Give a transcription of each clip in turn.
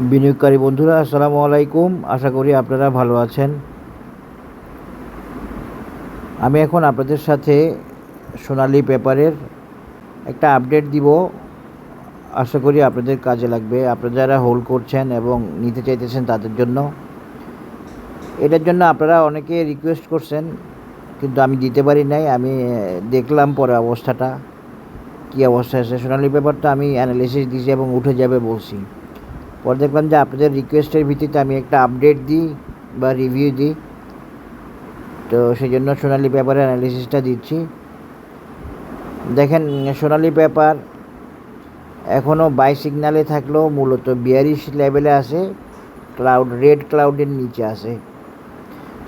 বিনিয়োগকারী বন্ধুরা আসসালামু আলাইকুম। আশা করি আপনারা ভালো আছেন। আমি এখন আপনাদের সাথে সোনালী পেপারের একটা আপডেট দিব। আশা করি আপনাদের কাজে লাগবে, আপনারা যারা হোল্ড করছেন এবং নিতে চাইতেছেন তাদের জন্য। এটার জন্য আপনারা অনেকে রিকোয়েস্ট করছেন, কিন্তু আমি দিতে পারি নাই। আমি দেখলাম পরে অবস্থাটা কী অবস্থা আছে। সোনালী পেপারটা আমি অ্যানালিসিস দিয়েছি এবং উঠে যাবে বলছি। পরে দেখলাম যে আপনাদের রিকোয়েস্টের ভিত্তিতে আমি একটা আপডেট দিই বা রিভিউ দিই, তো সেই জন্য সোনালী পেপারের অ্যানালিসিসটা দিচ্ছি। দেখেন, সোনালী পেপার এখনও বাই সিগনালে থাকলেও মূলত বিয়ারিশ লেভেলে আছে। ক্লাউড রেড ক্লাউডের নিচে আছে,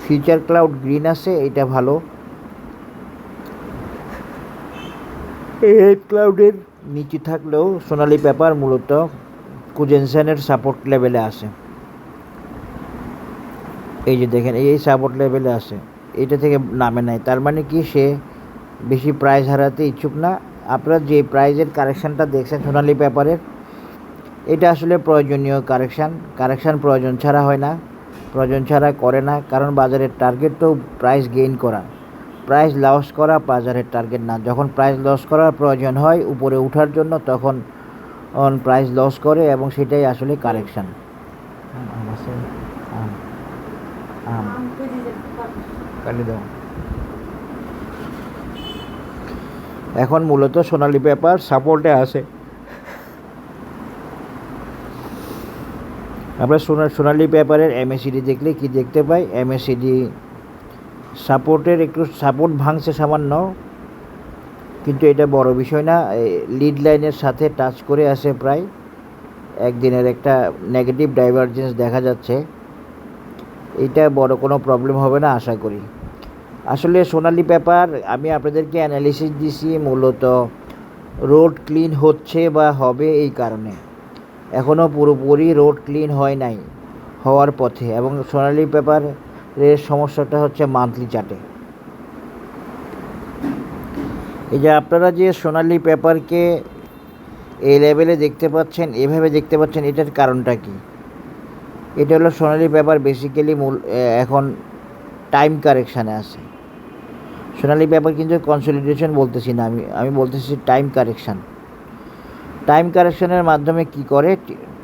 ফিউচার ক্লাউড গ্রিন আছে, এটা ভালো। রেড ক্লাউডের নিচে থাকলেও সোনালী পেপার মূলত কুজেনসেনের সাপোর্ট লেভেলে আছে। এই যে দেখেন, এই সাপোর্ট লেভেলে আছে, এটা থেকে নামে নাই। তার মানে কি, সে বেশি প্রাইস হারাতে ইচ্ছুক না। আপনারা যে প্রাইজের কারেকশানটা দেখছেন সোনালী পেপারের, এটা আসলে প্রয়োজনীয় কারেকশান প্রয়োজন ছাড়া হয় না, প্রয়োজন ছাড়া করে না। কারণ বাজারের টার্গেট তো প্রাইস গেইন করা, প্রাইস লস করা বাজারের টার্গেট না। যখন প্রাইস লস করার প্রয়োজন হয় উপরে ওঠার জন্য, তখন প্রাইস লস করে এবং সেটাই আসলে কারেকশান। এখন মূলত সোনালী পেপার সাপোর্টে আছে। আমরা সোনালী পেপারের এমএসিডি দেখলে কি দেখতে পাই, এমএসিডি সাপোর্টের একটু সাপোর্ট ভাঙছে সামান্য, কিন্তু এটা বড় বিষয় না। লিড লাইনের সাথে টাচ করে আসে প্রায়। একদিনের একটা নেগেটিভ ডাইভারজেন্স দেখা যাচ্ছে, এটা বড় কোনো প্রবলেম হবে না আশা করি। আসলে সোনালী পেপার আমি আপনাদেরকে অ্যানালিসিস দিছি মূলত রোড ক্লিন হচ্ছে বা হবে এই কারণে। এখনও পুরোপুরি রোড ক্লিন হয় নাই, হওয়ার পথে। এবং সোনালী পেপারের সমস্যাটা হচ্ছে মান্থলি চার্টে। এই যে আপনারা যে সোনালী পেপারকে এই লেভেলে দেখতে পাচ্ছেন, এভাবে দেখতে পাচ্ছেন, এটার কারণটা কি? এটা হলো সোনালী পেপার বেসিক্যালি এখন টাইম কারেকশানে আছে। সোনালী পেপার কিন্তু কনসলিডেশন বলতেছি না, আমি বলতেছি টাইম কারেকশান। টাইম কারেকশানের মাধ্যমে কি করে?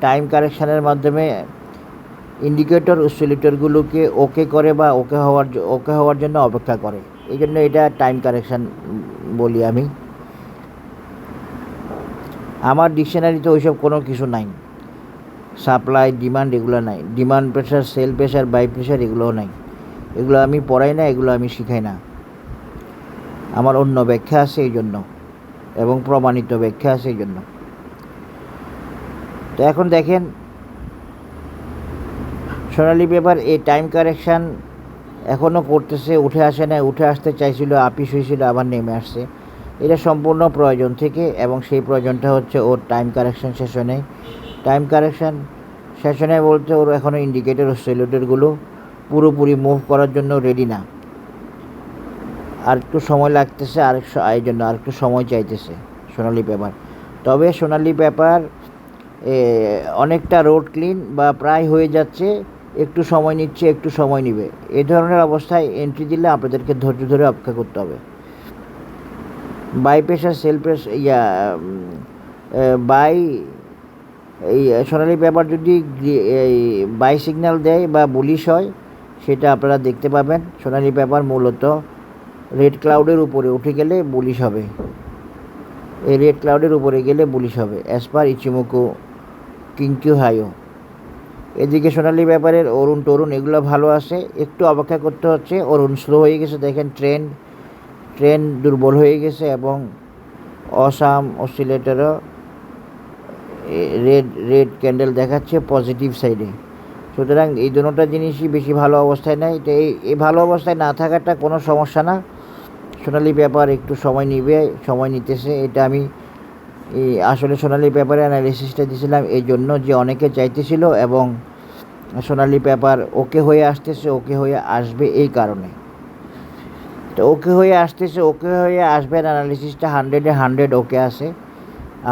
টাইম কারেকশানের মাধ্যমে ইন্ডিকেটর অসিলেটরগুলোকে ওকে করে বা ওকে হওয়ার জন্য অপেক্ষা করে। এই জন্য এটা টাইম কারেকশান বলি আমি। আমার ডিকশনারিতে ওইসব কোনো কিছু নাই। সাপ্লাই ডিমান্ড এগুলো নাই, demand pressure, sell pressure, buy pressure এগুলোও নাই। এগুলো আমি পড়াই না, এগুলো আমি শিখাই না। আমার অন্য ব্যাখ্যা আছে এই জন্য, এবং প্রমাণিত ব্যাখ্যা আছে এই জন্য। তো এখন দেখেন, সোনালী পেপার এই টাইম কারেকশান এখনও করতেছে, উঠে আসে না। উঠে আসতে চাইছিল, আপিস হয়েছিল, আবার নেমে আসছে। এটা সম্পূর্ণ প্রয়োজন থেকে, এবং সেই প্রয়োজনটা হচ্ছে ওর টাইম কারেকশান সেশনে। টাইম কারেকশান সেশনে বলতে ওর এখনও ইন্ডিকেটর অসিলেটরগুলো পুরোপুরি মুভ করার জন্য রেডি না। আর একটু সময় লাগতেছে, এই জন্য আর একটু সময় চাইতেছে সোনালী পেপার। তবে সোনালী পেপার অনেকটা রোড ক্লিন বা প্রায় হয়ে যাচ্ছে, একটু সময় নিচ্ছে, একটু সময় নেবে। এই ধরনের অবস্থায় এন্ট্রি দিলে আপনাদেরকে ধৈর্য ধরে অপেক্ষা করতে হবে। Buy pressure, sell pressure, buy এই সোনালী পেপার যদি এই বাই সিগন্যাল দেয় বা বুলিশ হয়, সেটা আপনারা দেখতে পাবেন। সোনালী পেপার মূলত রেড ক্লাউডের উপরে উঠে গেলে বুলিশ হবে। এই রেড ক্লাউডের উপরে গেলে বুলিশ হবে অ্যাজ পার ইচিমোকো কিংকিউ হাইও। এদিকে সোনালী পেপারের অরুণ টরুণ এগুলো ভালো আছে, একটু অপেক্ষা করতে হচ্ছে। অরুণ স্লো হয়ে গেছে, দেখেন ট্রেন্ড দুর্বল হয়ে গেছে, এবং অসাম অসিলেটরও রেড ক্যান্ডেল দেখাচ্ছে পজিটিভ সাইডে। সুতরাং এই দুটোটা জিনিসই বেশি ভালো অবস্থায় নাই। তো এই ভালো অবস্থায় না থাকাটা কোনো সমস্যা না। সোনালী পেপার একটু সময় নিতেছে। এটা আমি আসলে সোনালী পেপারে অ্যানালিসিসটা দিয়েছিলাম এই জন্য যে অনেকে চাইতেছিল, এবং সোনালী পেপার ওকে হয়ে আসতেছে, ওকে হয়ে আসবে এই কারণে। তো ওকে হয়ে আসতেছে, ওকে হয়ে আসবে, অ্যানালিসিসটা 100-এ 100 ওকে আছে।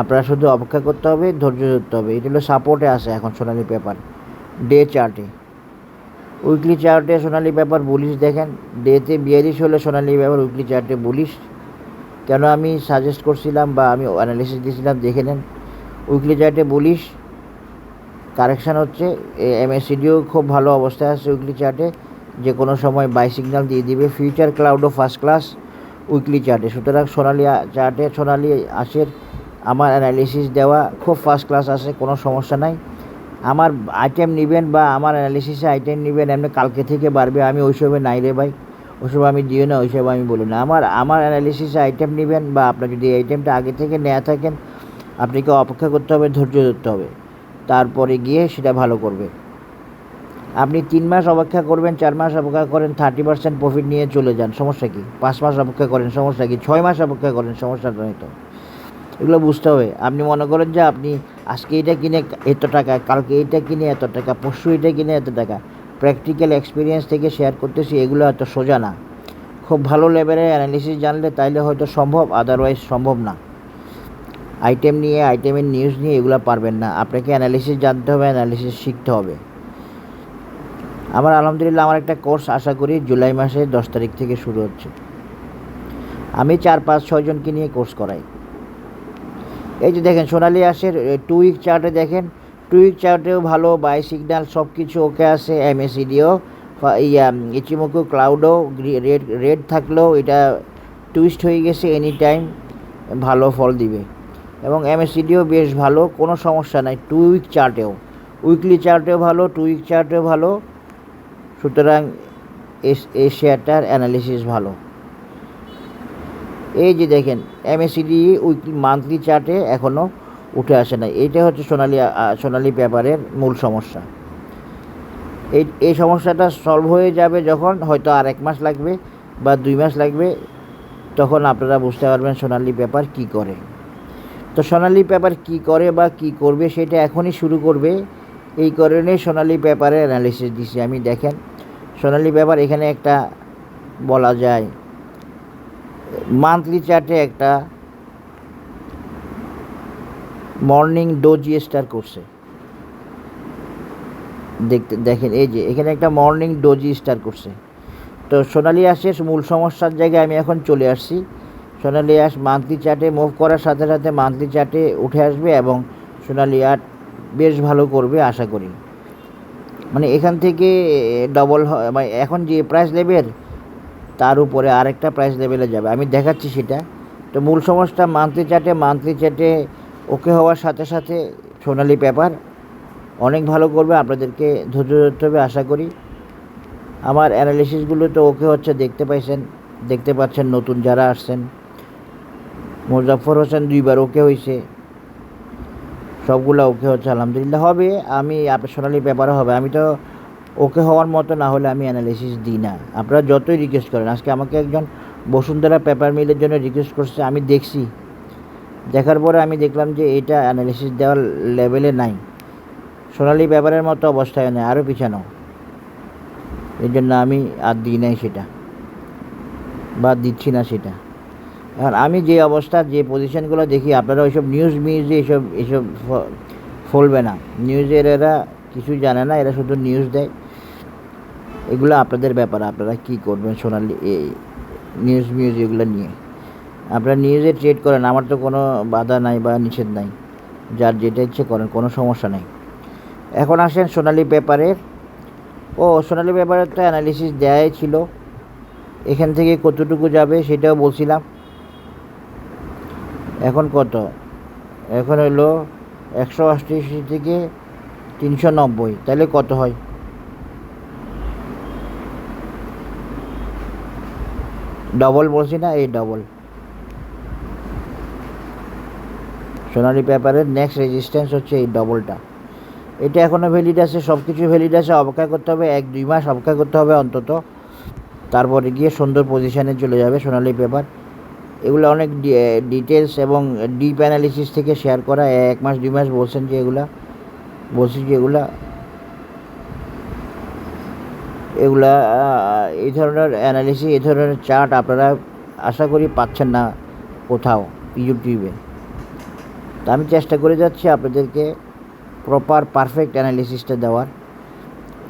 আপনারা শুধু অপেক্ষা করতে হবে, ধৈর্য ধরতে হবে। এটা হলো সাপোর্টে আছে এখন সোনালি পেপার ডে চার্টে। উইকলি চার্টে সোনালি পেপার বুলিশ দেখেন, ডেতে 42 হলে সোনালি পেপার উইকলি চার্টে বুলিশ। কেন আমি সাজেস্ট করছিলাম বা আমি অ্যানালিসিস দিয়েছিলাম দেখে নেন। উইকলি চার্টে বুলিশ কারেকশান হচ্ছে, এমএসিডিও খুব ভালো অবস্থায় আছে উইকলি চার্টে, যে কোনো সময় বাই সিগন্যাল দিয়ে দিবে। ফিউচার ক্লাউডও ফার্স্ট ক্লাস উইকলি চার্টে। সুতরাং সোনালি চার্টে সোনালি আঁশের আমার অ্যানালিসিস দেওয়া খুব ফার্স্ট ক্লাস আছে, কোনো সমস্যা নাই। আমার আইটেম নেবেন বা আমার অ্যানালিসিসে আইটেম নেবেন এমনি কালকে থেকে বাড়বে, আমি ওইসবে নাই রে ভাই, ওইসব আমি দিও না, ওইসব আমি বলি না। আমার অ্যানালিসিসে আইটেম নেবেন বা আপনার যদি এই আইটেমটা আগে থেকে নেওয়া থাকেন, আপনাকে অপেক্ষা করতে হবে, ধৈর্য ধরতে হবে, তারপরে গিয়ে সেটা ভালো করবে। আপনি 3 মাস অপেক্ষা করবেন, 4 মাস অপেক্ষা করেন, 30% প্রফিট নিয়ে চলে যান, সমস্যা কী? 5 মাস অপেক্ষা করেন, সমস্যা কী? 6 মাস অপেক্ষা করেন, সমস্যাটা নেই তো। এগুলো বুঝতে হবে। আপনি মনে করেন যে আপনি আজকে এটা কিনে এত টাকা, কালকে এইটা কিনে এত টাকা, পরশু এটা কিনে এত টাকা। প্র্যাকটিক্যাল এক্সপিরিয়েন্স থেকে শেয়ার করতেছি, এগুলো এত সোজা না। খুব ভালো লেভেলের অ্যানালিসিস জানলে তাইলে হয়তো সম্ভব, আদারওয়াইজ সম্ভব না। আইটেম নিয়ে, আইটেমের নিউজ নিয়ে এগুলো পারবেন না। আপনাকে অ্যানালিসিস জানতে হবে, অ্যানালিসিস শিখতে হবে। আমার আলহামদুলিল্লাহ আমার একটা কোর্স আশা করি জুলাই মাসের 10 তারিখ থেকে শুরু হচ্ছে। আমি 4, 5, 6 জনকে নিয়ে কোর্স করাই। এই যে দেখেন সোনালি আঁশের 2 উইক চার্টে দেখেন, 2 উইক চার্টেও ভালো বাই সিগন্যাল সব কিছু ওকে আছে। এমএসিডিও ইচিমোকু ক্লাউডও রেড থাকলেও এটা টুইস্ট হয়ে গেছে, এনি টাইম ভালো ফল দিবে। এবং এমএসিডিও বেশ ভালো, কোনো সমস্যা নাই 2 উইক চার্টেও। উইকলি চার্টেও ভালো, 2 উইক চার্টেও ভালো। সুতরাং এই শেয়ারটার অ্যানালিসিস ভালো। এই যে দেখেন এমএসিডি উইকলি মান্থলি চার্টে এখনও উঠে আসে না। এইটা হচ্ছে সোনালি পেপারের মূল সমস্যা। এই সমস্যাটা সলভ হয়ে যাবে যখন, হয়তো আর 1 মাস লাগবে বা 2 মাস লাগবে, তখন আপনারা বুঝতে পারবেন সোনালি পেপার কী করে। তো সোনালি পেপার কী করে বা কী করবে সেটা এখনই শুরু করবে। এই কারণে সোনালি পেপারের অ্যানালিসিস দিছি আমি। দেখেন সোনালি পেপার এখানে একটা বলা যায় মান্থলি চার্টে একটা মর্নিং ডোজি স্টার করছে, দেখেন এই যে এখানে একটা মর্নিং ডোজি স্টার করছে। তো সোনালি আঁশের মূল সমস্যার জায়গায় আমি এখন চলে আসছি। সোনালি আঁশ মান্থলি চার্টে মুভ করার সাথে সাথে মান্থলি চার্টে উঠে আসবে এবং সোনালি আঁশ বেশ ভালো করবে আশা করি। মানে এখান থেকে ডবল মানে এখন যে প্রাইস লেভেল তার উপরে আরেকটা প্রাইস লেভেলে যাবে, আমি দেখাচ্ছি সেটা। তো মূল সমস্যা মান্থলি চার্টে ওকে হওয়ার সাথে সাথে সোনালি পেপার অনেক ভালো করবে। আপনাদেরকে ধৈর্য ধরতে হবে আশা করি। আমার অ্যানালিসিসগুলো তো ওকে হচ্ছে, দেখতে পাচ্ছেন নতুন যারা আসছেন। মোজাফফর হোসেন 2 বার ওকে হয়েছে, সবগুলো ওকে হচ্ছে আলহামদুলিল্লাহ। হবে, আমি আপনার সোনালি পেপারও হবে। আমি তো ওকে হওয়ার মতো না হলে আমি অ্যানালিসিস দিই না। আপনারা যতই রিকোয়েস্ট করেন, আজকে আমাকে একজন বসুন্ধরা পেপার মিলের জন্য রিকোয়েস্ট করছে, আমি দেখছি, দেখার পরে আমি দেখলাম যে এটা অ্যানালিসিস দেওয়ার লেভেলে নাই, সোনালি পেপারের মতো অবস্থায় নেই, আরও পিছানো। এই জন্য আমি আর দিই নাই সেটা, বা দিচ্ছি না সেটা। এখন আমি যে অবস্থা, যে পজিশনগুলো দেখি, আপনারা ওইসব নিউজে এসব ফলবে না। নিউজের এরা কিছু জানে না, এরা শুধু নিউজ দেয়। এগুলো আপনাদের ব্যাপার, আপনারা কী করবেন সোনালি নিউজ এগুলো নিয়ে। আপনারা নিউজে ট্রেড করেন, আমার তো কোনো বাধা নাই বা নিষেধ নাই, যার যেটা ইচ্ছে করেন, কোনো সমস্যা নেই। এখন আসেন সোনালি পেপারের। সোনালি পেপারের তো অ্যানালিসিস দেয়াই ছিল, এখান থেকে কতটুকু যাবে সেটাও বলছিলাম। এখন কত? এখন হলো 188 থেকে 390, তাহলে কত হয়? ডবল বলছি না, এই ডবল। সোনালি পেপারের নেক্সট রেজিস্ট্যান্স হচ্ছে এই ডবলটা। এটা এখনও ভ্যালিড আছে, সব কিছু ভ্যালিড আছে। অপেক্ষা করতে হবে 1-2 মাস অপেক্ষা করতে হবে অন্তত, তারপরে গিয়ে সুন্দর পজিশানে চলে যাবে সোনালি পেপার। এগুলো অনেক ডিটেলস এবং ডিপ অ্যানালিসিস থেকে শেয়ার করা। 1 মাস 2 মাস বলছি যে এগুলা এই ধরনের অ্যানালিসিস, এই ধরনের চার্ট আপনারা আশা করি পাচ্ছেন না কোথাও ইউটিউবে। তো আমি চেষ্টা করে যাচ্ছি আপনাদেরকে প্রপার পারফেক্ট অ্যানালিসিসটা দেওয়ার।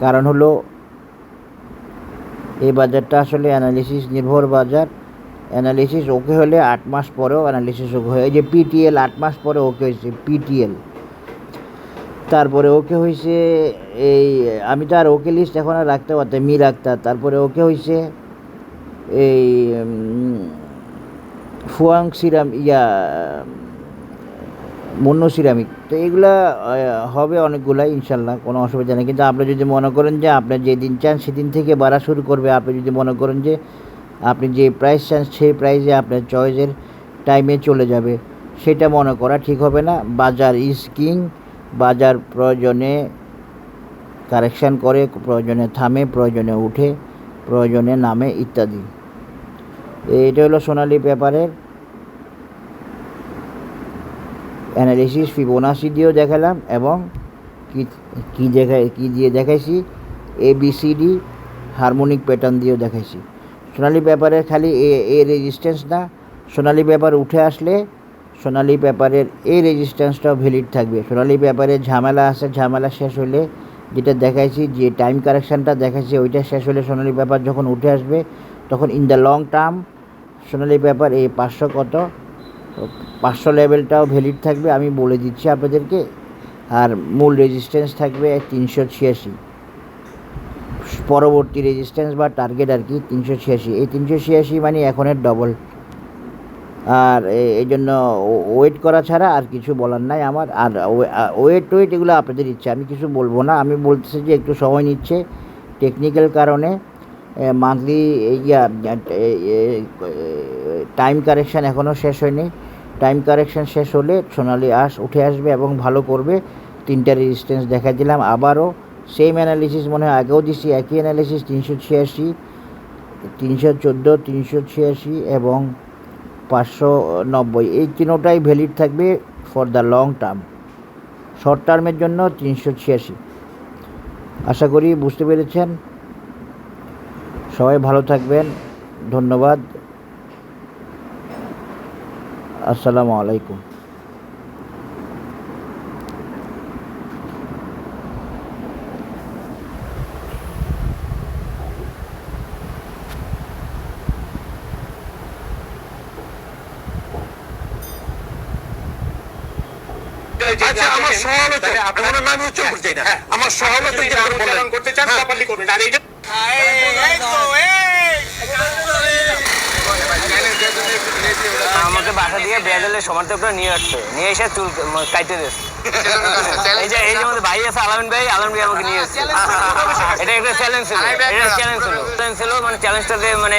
কারণ হলো এই বাজারটা আসলে অ্যানালিসিস নির্ভর বাজার। অ্যানালিসিস ওকে হলে 8 মাস পরেও অ্যানালিসিস ওকে হয়। এই যে পিটিএল 8 মাস পরে ওকে হয়েছে পিটিএল, তারপরে ওকে হয়েছে এই, আমি তো আর ওকে লিস্ট এখন আর রাখতে পারতাম মি রাখতাম। তারপরে ওকে হয়েছে এই ফুয়াং সিরাম মুন্নু সিরামিক। তো এগুলা হবে অনেকগুলাই ইনশাল্লাহ, কোনো অসুবিধা নেই। কিন্তু আপনি যদি মনে করেন যে আপনার যেদিন চান সেদিন থেকে বাড়া শুরু করবে, আপনি যদি মনে করেন যে আপনি যে প্রাইস চান সেই প্রাইসে আপনার চয়েসের টাইমে চলে যাবে, সেটা মনে করা ঠিক হবে না। বাজার ইজ কিং। বাজার প্রয়োজনে কারেকশান করে, প্রয়োজনে থামে, প্রয়োজনে উঠে, প্রয়োজনে নামে ইত্যাদি। এটা হলো সোনালী পেপারের অ্যানালিসিস। ফিবোনাসি দিয়েও দেখালাম এবং কি দিয়ে দেখাইছি, ABCD হারমোনিক প্যাটার্ন দিয়েও দেখাইছি। সোনালী পেপারের খালি এ রেজিস্ট্যান্স না, সোনালী পেপার উঠে আসলে সোনালী পেপারের এই রেজিস্ট্যান্সটাও ভ্যালিড থাকবে। সোনালী পেপারের ঝামেলা আছে, ঝামেলা শেষ হলে যেটা দেখাইছি, যে টাইম কারেকশানটা দেখাইছি ওইটা শেষ হলে সোনালী পেপার যখন উঠে আসবে তখন in the long term Sonali paper এই 500 লেভেলটাও ভ্যালিড থাকবে, আমি বলে দিচ্ছি আপনাদেরকে। আর মূল রেজিস্ট্যান্স থাকবে 386, পরবর্তী রেজিস্ট্যান্স বা টার্গেট আর কি 386। এই 386 মানে এখনের ডবল। আর এই জন্য ওয়েট করা ছাড়া আর কিছু বলার নাই আমার। আর ওয়েট এগুলো আপনাদের ইচ্ছা, আমি কিছু বলবো না। আমি বলতেছি যে একটু সময় নিচ্ছে টেকনিক্যাল কারণে। মান্থলি টাইম কারেকশান এখনও শেষ হয়নি। টাইম কারেকশান শেষ হলে সোনালী উঠে আসবে এবং ভালো করবে। 3টা রেজিস্ট্যান্স দেখা দিলাম, আবারও সেম অ্যানালিসিস মনে হয় আগেও দিচ্ছি, একই অ্যানালিসিস 386, 314, 386 এবং 590। এই তিনোটাই ভ্যালিড থাকবে for the long term. Short টার্মের জন্য 386। আশা করি বুঝতে পেরেছেন। সবাই ভালো থাকবেন, ধন্যবাদ। আসসালামু আলাইকুম। আচ্ছা, আমার সহায়তা আপনার নাম হচ্ছে আমার সহায়তা করতে চান প্রপারলি করবেন। আর এইটা আমাকে বাসা দিয়ে ব্যাডেলের সমার্থক নিয়ে আসছে, নিয়ে এসে চুল কাইতে দিচ্ছে। এই যে আমাদের ভাই আছে আলামিন ভাই আমাকে নিয়ে এসছে। এটা একটা চ্যালেঞ্জ ছিল, মানে চ্যালেঞ্জটাতে মানে